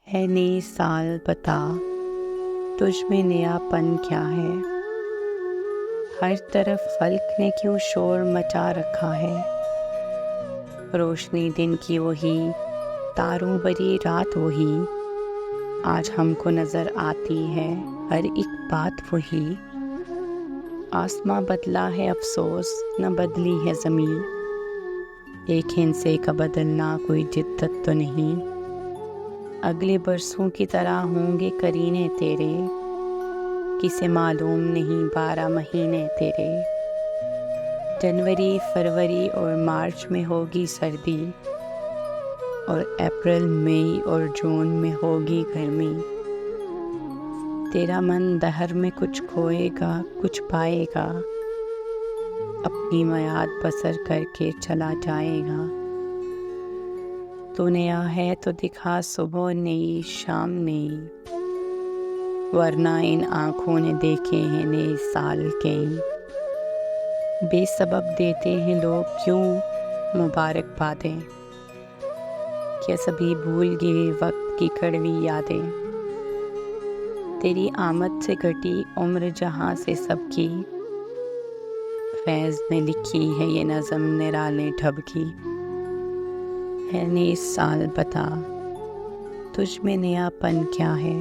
है नए साल बता, तुझ में नयापन क्या है। हर तरफ फल्क ने क्यों शोर मचा रखा है। रोशनी दिन की वही, तारों भरी रात वही, आज हमको नजर आती है हर एक बात वही। आसमां बदला है अफसोस, न बदली है ज़मीन। एक हिंसे का बदलना कोई जिद्दत तो नहीं। अगले बरसों की तरह होंगे करीने तेरे, किसे मालूम नहीं 12 महीने तेरे। जनवरी फरवरी और मार्च में होगी सर्दी, और अप्रैल मई और जून में होगी गर्मी। तेरा मन दहर में कुछ खोएगा कुछ पाएगा, अपनी मियाद बसर करके चला जाएगा। तो नया है तो दिखा सुबह नई शाम नई, वरना इन आँखों ने देखे हैं नए साल कई। बेसबब देते हैं लोग क्यों मुबारकबादें, क्या सभी भूल गए वक्त की कड़वी यादें। तेरी आमद से घटी उम्र जहाँ से सबकी, फैज़ ने लिखी है ये नज़म निराले ढब की। है नए साल बता, तुझ में नयापन क्या है।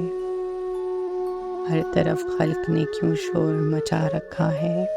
हर तरफ खल्क ने क्यों शोर मचा रखा है।